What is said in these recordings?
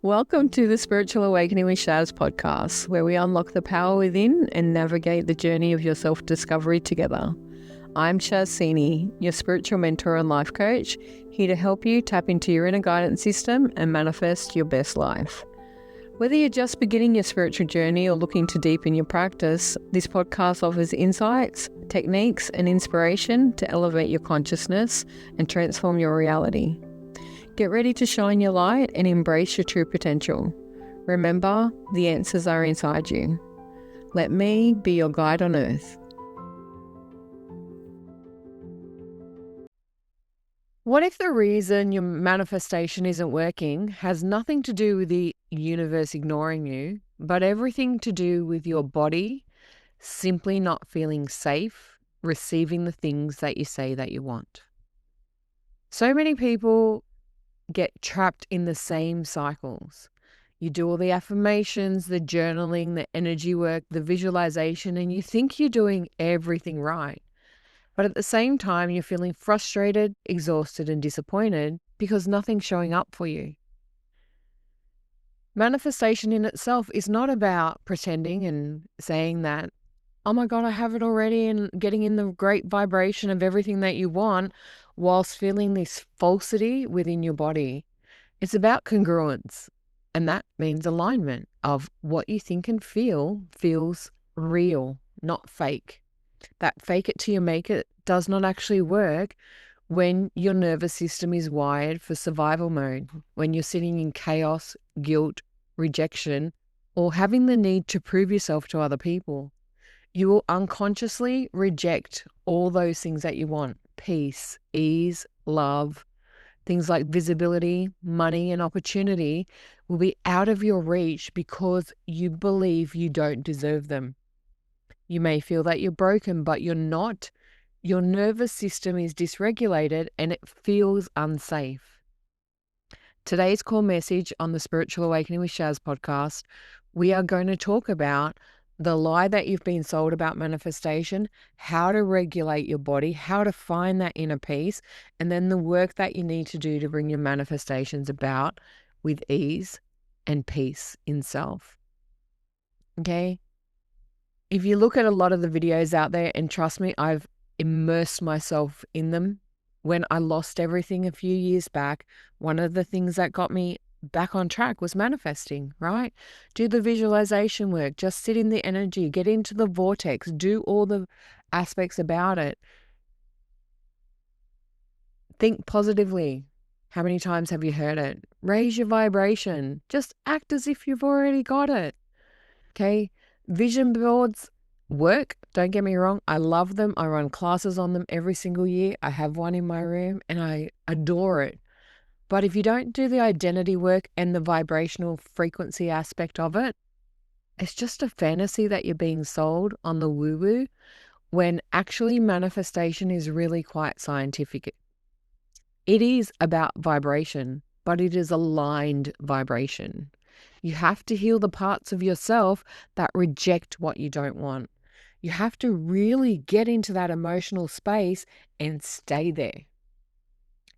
Welcome to the Spiritual Awakening with Shaz podcast, where we unlock the power within and navigate the journey of your self-discovery together. I'm Shaz, your spiritual mentor and life coach, here to help you tap into your inner guidance system and manifest your best life. Whether you're just beginning your spiritual journey or looking to deepen your practice, this podcast offers insights, techniques, and inspiration to elevate your consciousness and transform your reality. Get ready to shine your light and embrace your true potential. Remember, the answers are inside you. Let me be your guide on earth. What if the reason your manifestation isn't working has nothing to do with the universe ignoring you, but everything to do with your body simply not feeling safe receiving the things that you say that you want? So many people get trapped in the same cycles. You do all the affirmations, the journaling, the energy work, the visualization, and you think you're doing everything right. But at the same time, you're feeling frustrated, exhausted, and disappointed because nothing's showing up for you. Manifestation in itself is not about pretending and saying that, oh my God, I have it already, and getting in the great vibration of everything that you want whilst feeling this falsity within your body. It's about congruence, and that means alignment of what you think and feel feels real, not fake. That fake it till you make it does not actually work when your nervous system is wired for survival mode, when you're sitting in chaos, guilt, rejection, or having the need to prove yourself to other people. You will unconsciously reject all those things that you want: peace, ease, love. Things like visibility, money, and opportunity will be out of your reach because you believe you don't deserve them. You may feel that you're broken, but you're not. Your nervous system is dysregulated and it feels unsafe. Today's core message on the Spiritual Awakening with Shaz podcast, we are going to talk about the lie that you've been sold about manifestation, how to regulate your body, how to find that inner peace, and then the work that you need to do to bring your manifestations about with ease and peace in self. Okay? If you look at a lot of the videos out there, and trust me, I've immersed myself in them. When I lost everything a few years back, one of the things that got me back on track was manifesting, right? Do the visualization work, just sit in the energy, get into the vortex, do all the aspects about it. Think positively. How many times have you heard it? Raise your vibration. Just act as if you've already got it. Okay? Vision boards work. Don't get me wrong. I love them. I run classes on them every single year. I have one in my room and I adore it. But if you don't do the identity work and the vibrational frequency aspect of it, it's just a fantasy that you're being sold on the woo-woo, when actually manifestation is really quite scientific. It is about vibration, but it is aligned vibration. You have to heal the parts of yourself that reject what you don't want. You have to really get into that emotional space and stay there.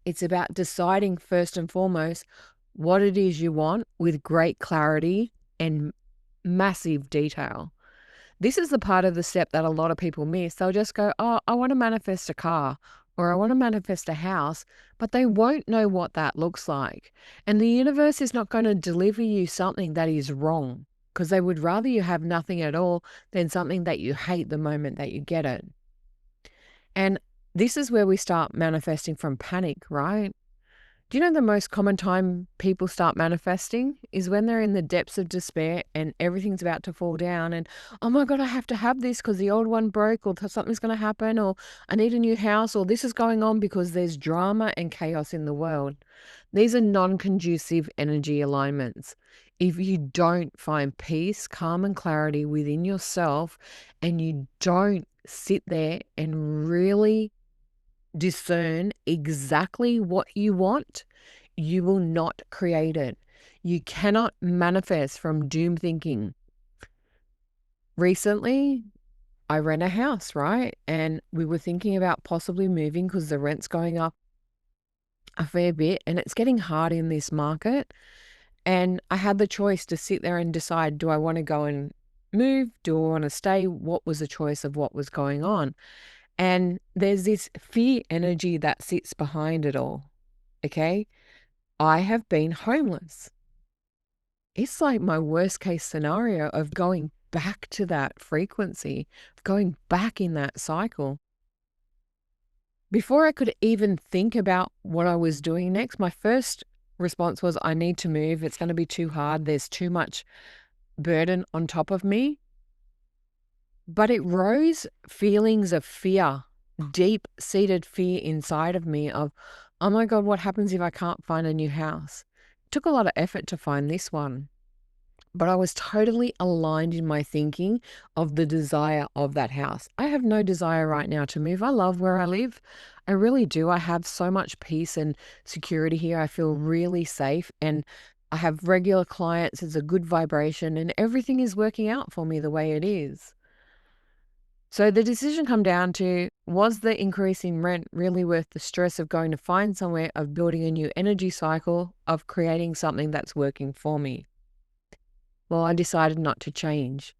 It's about deciding first and foremost what it is you want with great clarity and massive detail. This is the part of the step that a lot of people miss. They'll just go, oh, I want to manifest a car, or I want to manifest a house, but they won't know what that looks like. And the universe is not going to deliver you something that is wrong, because they would rather you have nothing at all than something that you hate the moment that you get it. And this is where we start manifesting from panic, right? Do you know the most common time people start manifesting is when they're in the depths of despair and everything's about to fall down and, oh my God, I have to have this because the old one broke, or something's going to happen, or I need a new house, or this is going on because there's drama and chaos in the world. These are non-conducive energy alignments. If you don't find peace, calm, and clarity within yourself, and you don't sit there and really discern exactly what you want, you will not create it. You cannot manifest from doom thinking. Recently, I rent a house, right? And we were thinking about possibly moving because the rent's going up a fair bit and it's getting hard in this market. And I had the choice to sit there and decide, do I want to go and move? Do I want to stay? What was the choice of what was going on? And there's this fear energy that sits behind it all. Okay. I have been homeless. It's like my worst case scenario of going back to that frequency, going back in that cycle. Before I could even think about what I was doing next, my first response was, I need to move. It's going to be too hard. There's too much burden on top of me. But it rose feelings of fear, deep-seated fear inside of me of, oh my God, what happens if I can't find a new house? It took a lot of effort to find this one. But I was totally aligned in my thinking of the desire of that house. I have no desire right now to move. I love where I live. I really do. I have so much peace and security here. I feel really safe and I have regular clients. It's a good vibration and everything is working out for me the way it is. So the decision come down to, was the increase in rent really worth the stress of going to find somewhere, of building a new energy cycle, of creating something that's working for me? Well, I decided not to change.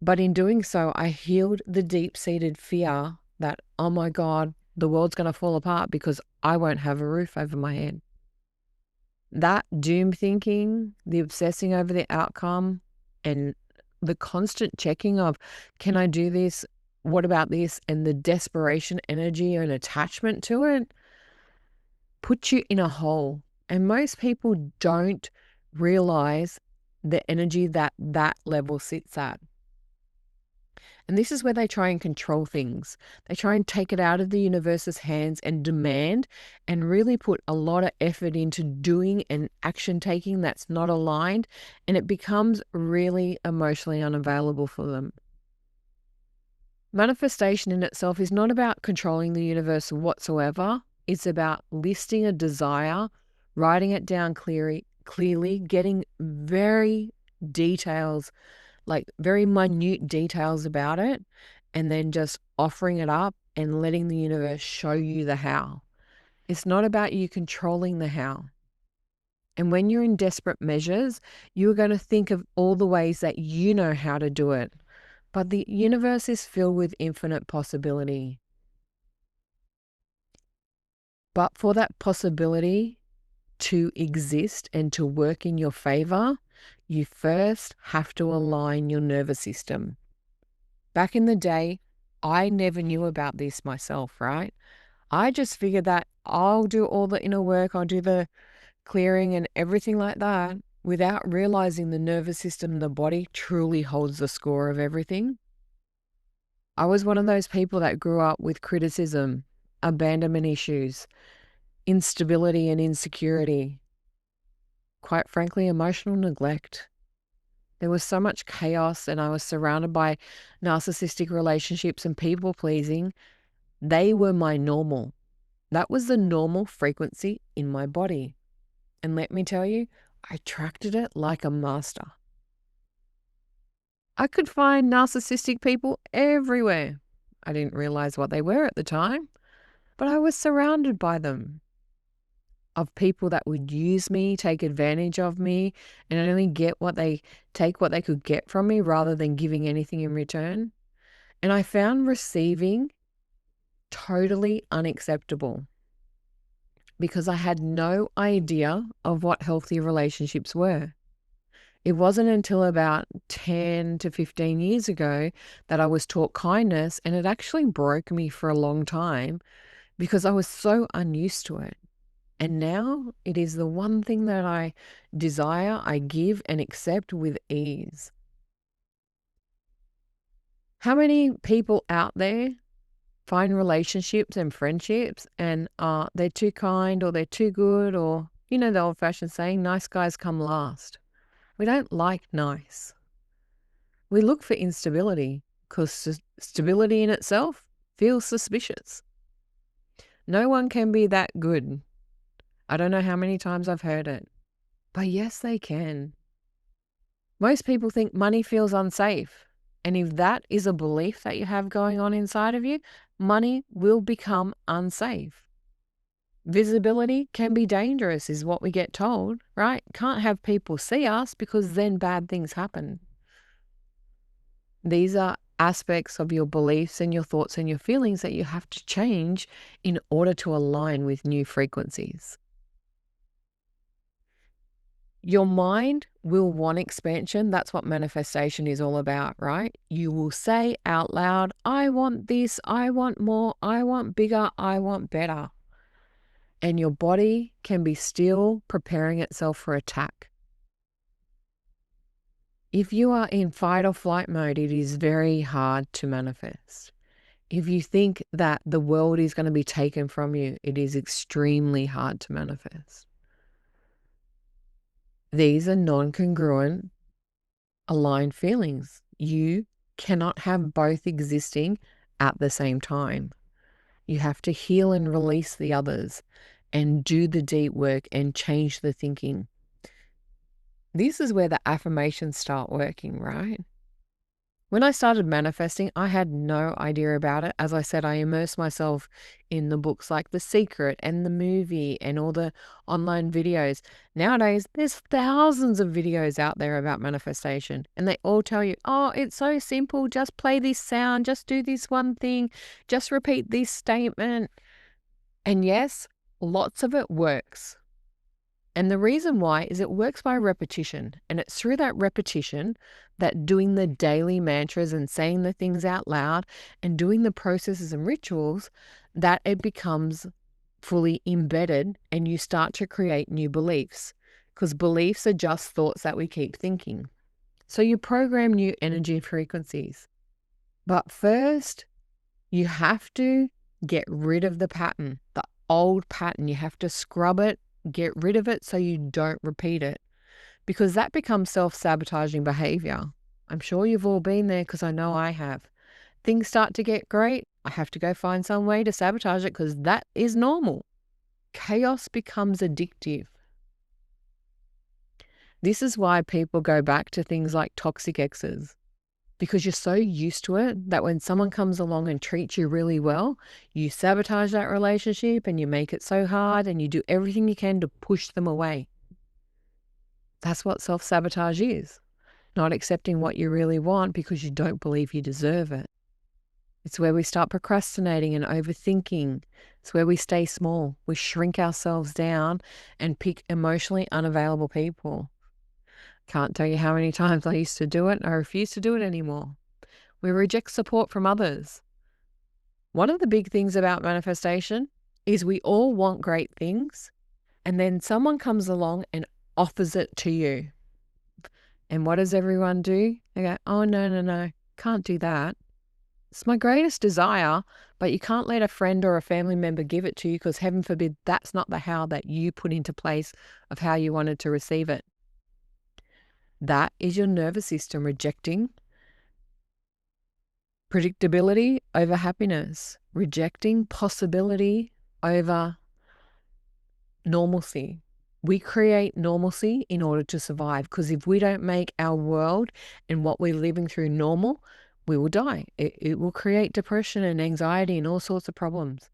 But in doing so, I healed the deep-seated fear that, oh my God, the world's going to fall apart because I won't have a roof over my head. That doom thinking, the obsessing over the outcome, and the constant checking of, can I do this? What about this? And the desperation energy and attachment to it puts you in a hole. And most people don't realize the energy that that level sits at. And this is where they try and control things. They try and take it out of the universe's hands and demand and really put a lot of effort into doing and action taking that's not aligned. And it becomes really emotionally unavailable for them. Manifestation in itself is not about controlling the universe whatsoever. It's about listing a desire, writing it down clearly, getting very details, like very minute details about it, and then just offering it up and letting the universe show you the how. It's not about you controlling the how. And when you're in desperate measures, you're going to think of all the ways that you know how to do it. But the universe is filled with infinite possibility. But for that possibility to exist and to work in your favor, you first have to align your nervous system. Back in the day, I never knew about this myself, right? I just figured that I'll do all the inner work, I'll do the clearing and everything like that without realizing the nervous system, the body truly holds the score of everything. I was one of those people that grew up with criticism, abandonment issues, instability and insecurity, quite frankly, emotional neglect. There was so much chaos and I was surrounded by narcissistic relationships and people pleasing. They were my normal. That was the normal frequency in my body. And let me tell you, I attracted it like a master. I could find narcissistic people everywhere. I didn't realize what they were at the time, but I was surrounded by them. Of people that would use me, take advantage of me, and only take what they could get from me rather than giving anything in return. And I found receiving totally unacceptable because I had no idea of what healthy relationships were. It wasn't until about 10 to 15 years ago that I was taught kindness, and it actually broke me for a long time because I was so unused to it. And now it is the one thing that I desire, I give and accept with ease. How many people out there find relationships and friendships and they're too kind or they're too good, or, you know, the old-fashioned saying, nice guys come last. We don't like nice. We look for instability because stability in itself feels suspicious. No one can be that good. I don't know how many times I've heard it, but yes, they can. Most people think money feels unsafe. And if that is a belief that you have going on inside of you, money will become unsafe. Visibility can be dangerous, is what we get told, right? Can't have people see us because then bad things happen. These are aspects of your beliefs and your thoughts and your feelings that you have to change in order to align with new frequencies. Your mind will want expansion. That's what manifestation is all about, right? You will say out loud, I want this, I want more, I want bigger, I want better. And your body can be still preparing itself for attack. If you are in fight or flight mode, it is very hard to manifest. If you think that the world is going to be taken from you, it is extremely hard to manifest. These are non-congruent, aligned feelings. You cannot have both existing at the same time. You have to heal and release the others and do the deep work and change the thinking. This is where the affirmations start working, right? When I started manifesting, I had no idea about it. As I said, I immersed myself in the books like The Secret and the movie and all the online videos. Nowadays, there's thousands of videos out there about manifestation, and they all tell you, oh, it's so simple. Just play this sound, just do this one thing, just repeat this statement. And yes, lots of it works. And the reason why is it works by repetition. And it's through that repetition that doing the daily mantras and saying the things out loud and doing the processes and rituals that it becomes fully embedded and you start to create new beliefs. Because beliefs are just thoughts that we keep thinking. So you program new energy frequencies. But first, you have to get rid of the pattern, the old pattern. You have to scrub it, get rid of it so you don't repeat it, because that becomes self-sabotaging behavior. I'm sure you've all been there because I know I have. Things start to get great. I have to go find some way to sabotage it because that is normal. Chaos becomes addictive. This is why people go back to things like toxic exes, because you're so used to it that when someone comes along and treats you really well, you sabotage that relationship and you make it so hard and you do everything you can to push them away. That's what self-sabotage is. Not accepting what you really want because you don't believe you deserve it. It's where we start procrastinating and overthinking. It's where we stay small. We shrink ourselves down and pick emotionally unavailable people. Can't tell you how many times I used to do it and I refuse to do it anymore. We reject support from others. One of the big things about manifestation is we all want great things, and then someone comes along and offers it to you. And what does everyone do? They go, oh, no, can't do that. It's my greatest desire, but you can't let a friend or a family member give it to you because heaven forbid that's not the how that you put into place of how you wanted to receive it. That is your nervous system rejecting predictability over happiness, rejecting possibility over normalcy. We create normalcy in order to survive, because if we don't make our world and what we're living through normal, we will die. It will create depression and anxiety and all sorts of problems.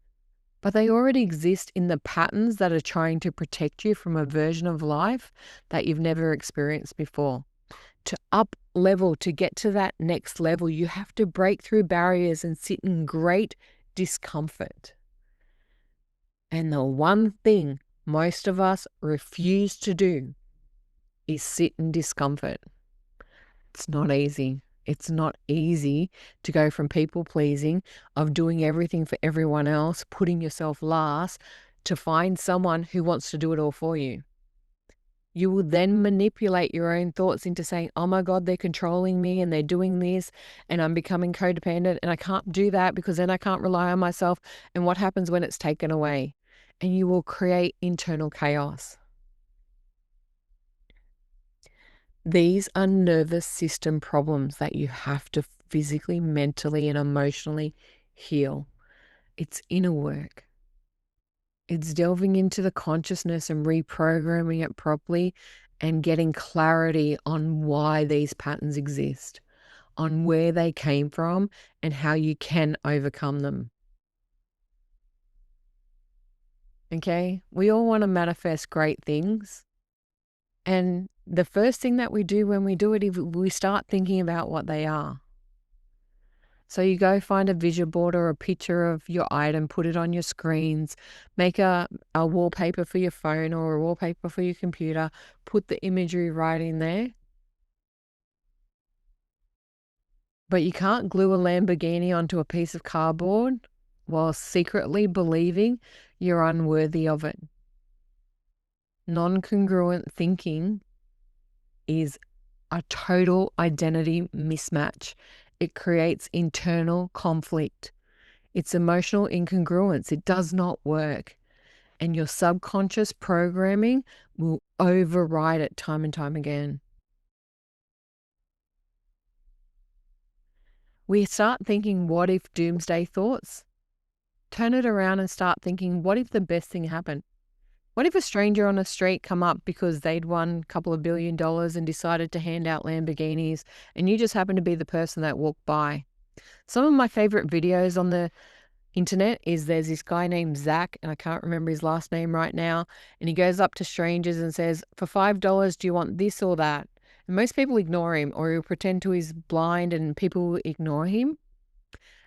But they already exist in the patterns that are trying to protect you from a version of life that you've never experienced before. To up level, to get to that next level, you have to break through barriers and sit in great discomfort. And the one thing most of us refuse to do is sit in discomfort. It's not easy. It's not easy to go from people pleasing, of doing everything for everyone else, putting yourself last, to find someone who wants to do it all for you. You will then manipulate your own thoughts into saying, oh my God, they're controlling me and they're doing this and I'm becoming codependent and I can't do that because then I can't rely on myself. And what happens when it's taken away? And you will create internal chaos. These are nervous system problems that you have to physically, mentally, and emotionally heal. It's inner work. It's delving into the consciousness and reprogramming it properly and getting clarity on why these patterns exist, on where they came from, and how you can overcome them. Okay? We all want to manifest great things. And the first thing that we do when we do it is we start thinking about what they are. So you go find a vision board or a picture of your item, put it on your screens, make a wallpaper for your phone or a wallpaper for your computer, put the imagery right in there. But you can't glue a Lamborghini onto a piece of cardboard while secretly believing you're unworthy of it. Non-congruent thinking is a total identity mismatch. It creates internal conflict. It's emotional incongruence. It does not work. And your subconscious programming will override it time and time again. We start thinking, what if doomsday thoughts? Turn it around and start thinking, what if the best thing happened? What if a stranger on the street come up because they'd won a couple of $1 billion and decided to hand out Lamborghinis and you just happened to be the person that walked by? Some of my favorite videos on the internet is there's this guy named Zach, and I can't remember his last name right now, and he goes up to strangers and says, for $5, do you want this or that? And most people ignore him, or he'll pretend to he's blind and people will ignore him.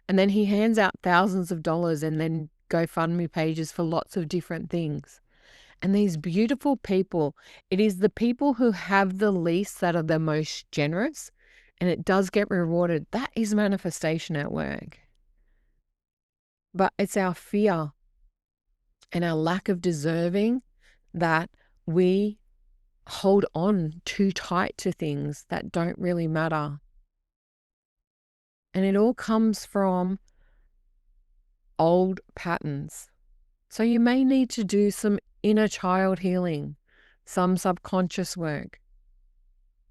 And then he hands out thousands of dollars and then GoFundMe pages for lots of different things. And these beautiful people, it is the people who have the least that are the most generous, and it does get rewarded. That is manifestation at work. But it's our fear and our lack of deserving that we hold on too tight to things that don't really matter. And it all comes from old patterns. So you may need to do some inner child healing, some subconscious work.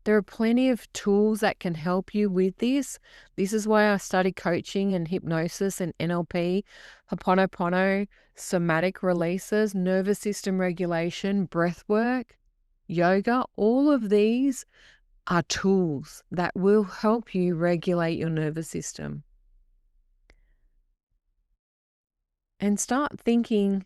There are plenty of tools that can help you with this. This is why I study coaching and hypnosis and NLP, Ho'oponopono, somatic releases, nervous system regulation, breath work, yoga. All of these are tools that will help you regulate your nervous system. And start thinking,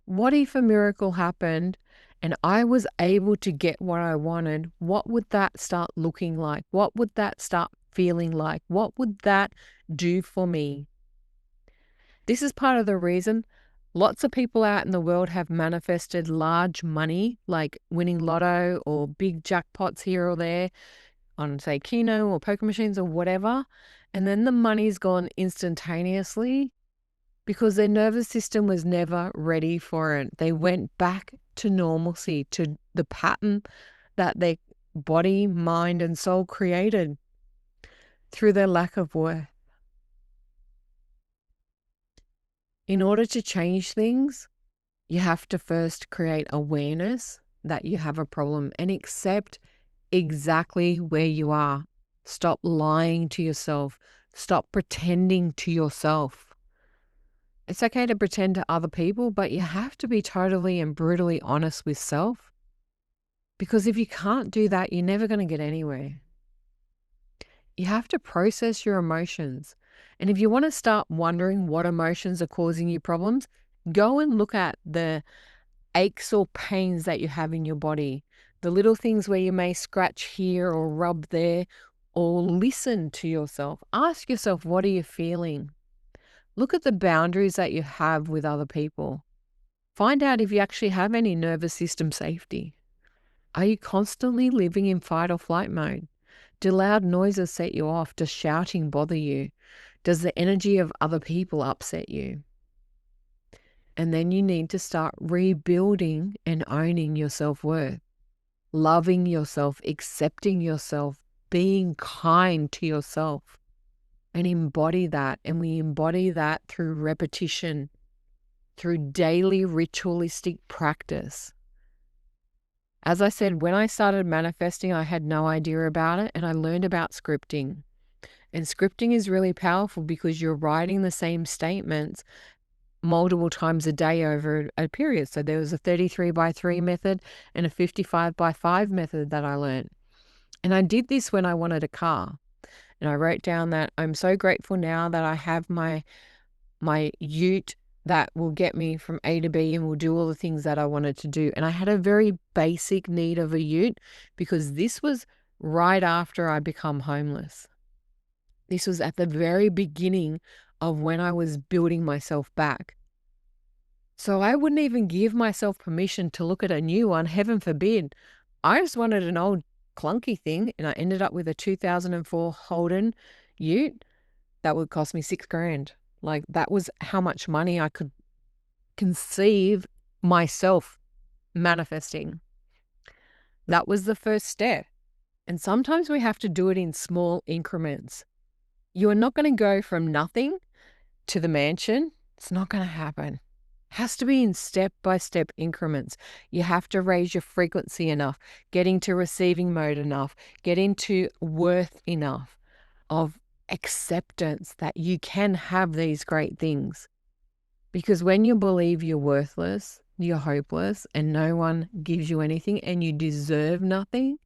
what if a miracle happened and I was able to get what I wanted? What would that start looking like? What would that start feeling like? What would that do for me? This is part of the reason lots of people out in the world have manifested large money, like winning lotto or big jackpots here or there on, say, Keno or poker machines or whatever. And then the money's gone instantaneously because their nervous system was never ready for it. They went back to normalcy, to the pattern that their body, mind, and soul created through their lack of worth. In order to change things, you have to first create awareness that you have a problem and accept exactly where you are. Stop lying to yourself. Stop pretending to yourself. It's okay to pretend to other people, but you have to be totally and brutally honest with self. Because if you can't do that, you're never going to get anywhere. You have to process your emotions. And if you want to start wondering what emotions are causing you problems, go and look at the aches or pains that you have in your body, the little things where you may scratch here or rub there, or listen to yourself. Ask yourself, what are you feeling? Look at the boundaries that you have with other people. Find out if you actually have any nervous system safety. Are you constantly living in fight or flight mode? Do loud noises set you off? Does shouting bother you? Does the energy of other people upset you? And then you need to start rebuilding and owning your self-worth, loving yourself, accepting yourself, being kind to yourself, and embody that. And we embody that through repetition, through daily ritualistic practice. As I said, when I started manifesting, I had no idea about it, and I learned about scripting. And scripting is really powerful because you're writing the same statements multiple times a day over a period. So there was a 33/3 method and a 55/5 method that I learned. And I did this when I wanted a car. And I wrote down that I'm so grateful now that I have my ute that will get me from A to B and will do all the things that I wanted to do. And I had a very basic need of a ute because this was right after I become homeless. This was at the very beginning of when I was building myself back. So I wouldn't even give myself permission to look at a new one, heaven forbid. I just wanted an old clunky thing, and I ended up with a 2004 Holden ute that would cost me $6,000. Like, that was how much money I could conceive myself manifesting. That was the first step. And sometimes we have to do it in small increments. You are not going to go from nothing to the mansion. It's not going to happen. It has to be in step-by-step increments. You have to raise your frequency enough, get into receiving mode enough, get into worth enough of acceptance that you can have these great things. Because when you believe you're worthless, you're hopeless, and no one gives you anything and you deserve nothing,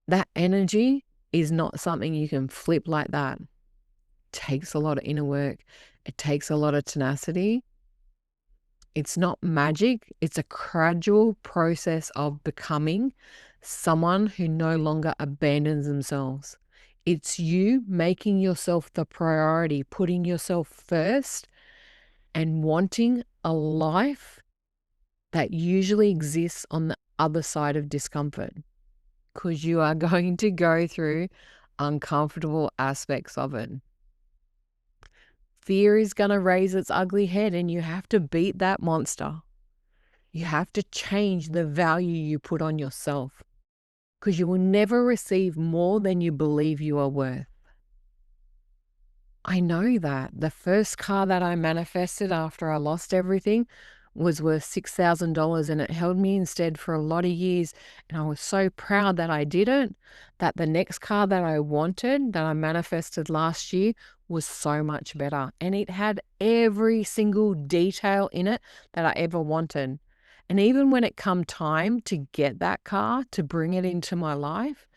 that energy is not something you can flip like that. It takes a lot of inner work. It takes a lot of tenacity. It's not magic. It's a gradual process of becoming someone who no longer abandons themselves. It's you making yourself the priority, putting yourself first, and wanting a life that usually exists on the other side of discomfort, because you are going to go through uncomfortable aspects of it. Fear is going to raise its ugly head, and you have to beat that monster. You have to change the value you put on yourself, because you will never receive more than you believe you are worth. I know that. The first car that I manifested after I lost everything was worth $6,000, and it held me instead for a lot of years. And I was so proud that I did it, that the next car that I wanted, that I manifested last year, was so much better. And it had every single detail in it that I ever wanted. And even when it come time to get that car, to bring it into my life,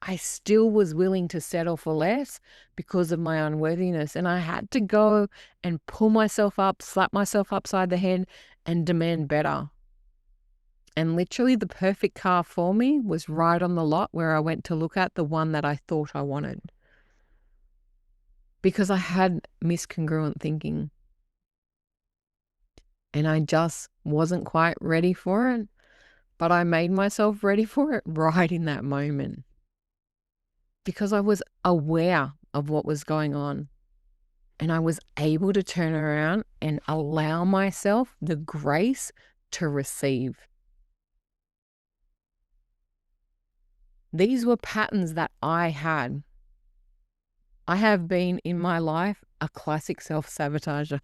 I still was willing to settle for less because of my unworthiness. And I had to go and pull myself up, slap myself upside the head, and demand better. And literally the perfect car for me was right on the lot where I went to look at the one that I thought I wanted. Because I had miscongruent thinking. And I just wasn't quite ready for it. But I made myself ready for it right in that moment, because I was aware of what was going on, and I was able to turn around and allow myself the grace to receive. These were patterns that I had. I have been in my life a classic self-sabotager,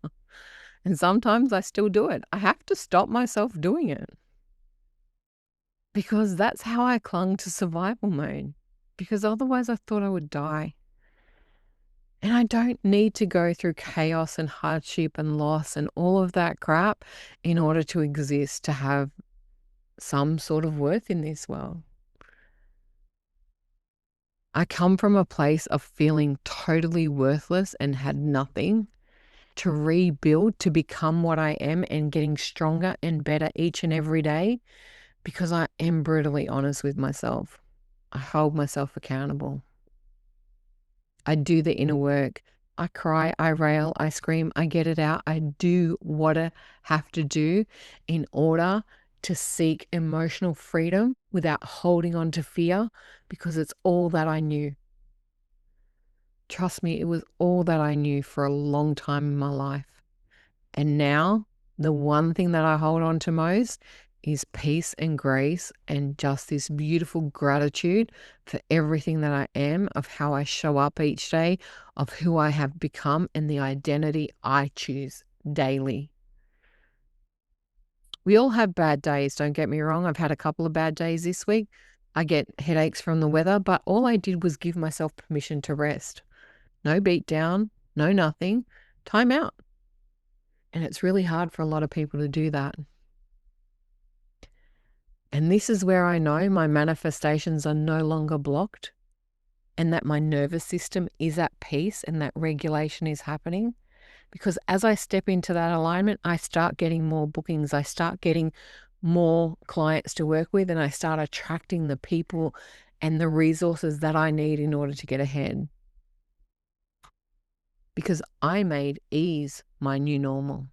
and sometimes I still do it. I have to stop myself doing it, because that's how I clung to survival mode, because otherwise I thought I would die. And I don't need to go through chaos and hardship and loss and all of that crap in order to exist, to have some sort of worth in this world. I come from a place of feeling totally worthless and had nothing, to rebuild, to become what I am, and getting stronger and better each and every day, because I am brutally honest with myself. I hold myself accountable. I do the inner work. I cry, I rail, I scream, I get it out. I do what I have to do in order to seek emotional freedom without holding on to fear, because it's all that I knew. Trust me, it was all that I knew for a long time in my life. And now the one thing that I hold on to most is peace and grace, and just this beautiful gratitude for everything that I am, of how I show up each day, of who I have become, and the identity I choose daily. We all have bad days, don't get me wrong. I've had a couple of bad days this week. I get headaches from the weather, but all I did was give myself permission to rest. No beat down, no nothing, time out. And it's really hard for a lot of people to do that. And this is where I know my manifestations are no longer blocked, and that my nervous system is at peace, and that regulation is happening. Because as I step into that alignment, I start getting more bookings. I start getting more clients to work with, and I start attracting the people and the resources that I need in order to get ahead. Because I made ease my new normal.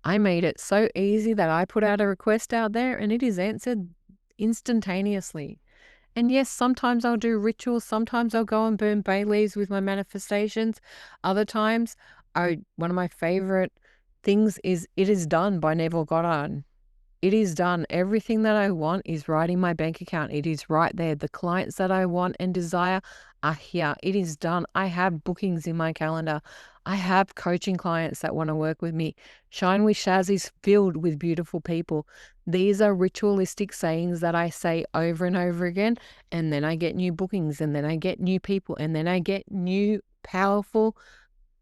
I made it so easy that I put out a request out there and it is answered instantaneously. And yes, sometimes I'll do rituals. Sometimes I'll go and burn bay leaves with my manifestations. Other times, one of my favorite things is It Is Done by Neville Goddard. It is done. Everything that I want is right in my bank account. It is right there. The clients that I want and desire are here. It is done. I have bookings in my calendar. I have coaching clients that want to work with me. Shine with Shaz is filled with beautiful people. These are ritualistic sayings that I say over and over again, and then I get new bookings, and then I get new people, and then I get new powerful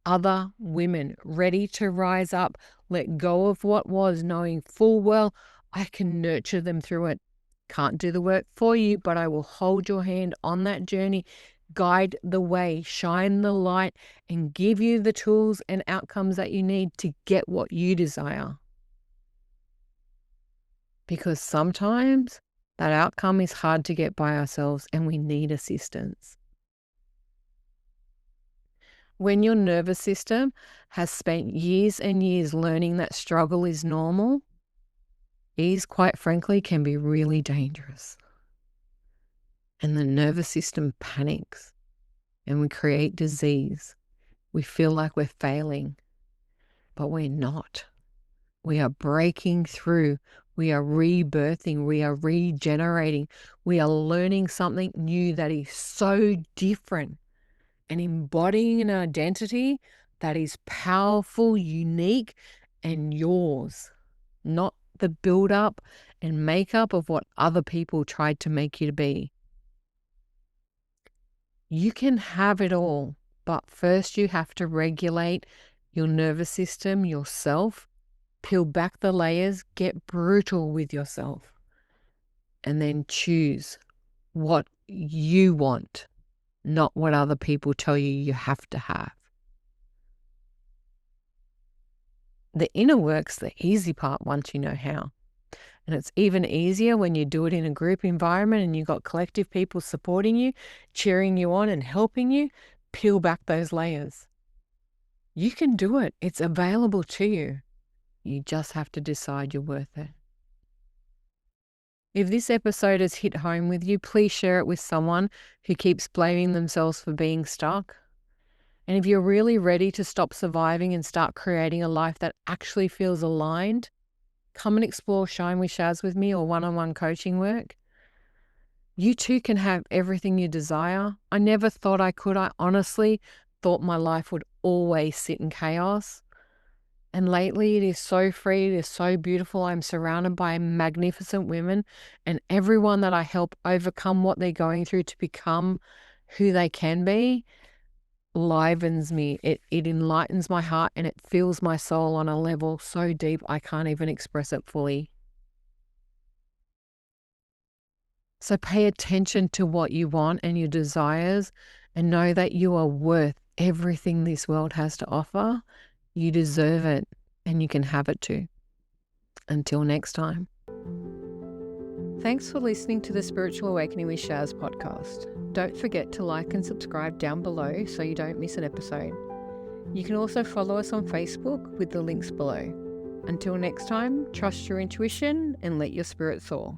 other women ready to rise up, let go of what was, knowing full well I can nurture them through it. Can't do the work for you, but I will hold your hand on that journey, guide the way, shine the light, and give you the tools and outcomes that you need to get what you desire. Because sometimes that outcome is hard to get by ourselves and we need assistance. When your nervous system has spent years and years learning that struggle is normal, ease, quite frankly, can be really dangerous. And the nervous system panics and we create disease. We feel like we're failing, but we're not. We are breaking through. We are rebirthing. We are regenerating. We are learning something new that is so different and embodying an identity that is powerful, unique, and yours, not the build-up and makeup of what other people tried to make you to be. You can have it all, but first you have to regulate your nervous system, yourself, peel back the layers, get brutal with yourself, and then choose what you want, not what other people tell you you have to have. The inner work's the easy part once you know how. And it's even easier when you do it in a group environment and you've got collective people supporting you, cheering you on and helping you peel back those layers. You can do it. It's available to you. You just have to decide you're worth it. If this episode has hit home with you, please share it with someone who keeps blaming themselves for being stuck. And if you're really ready to stop surviving and start creating a life that actually feels aligned, come and explore Shine with Shaz with me or one-on-one coaching work. You too can have everything you desire. I never thought I could. I honestly thought my life would always sit in chaos. And lately it is so free, it is so beautiful. I'm surrounded by magnificent women, and everyone that I help overcome what they're going through to become who they can be livens me. It enlightens my heart and it fills my soul on a level so deep I can't even express it fully. So pay attention to what you want and your desires and know that you are worth everything this world has to offer. You deserve it and you can have it too. Until next time. Thanks for listening to the Spiritual Awakening with Shaz podcast. Don't forget to like and subscribe down below so you don't miss an episode. You can also follow us on Facebook with the links below. Until next time, trust your intuition and let your spirit soar.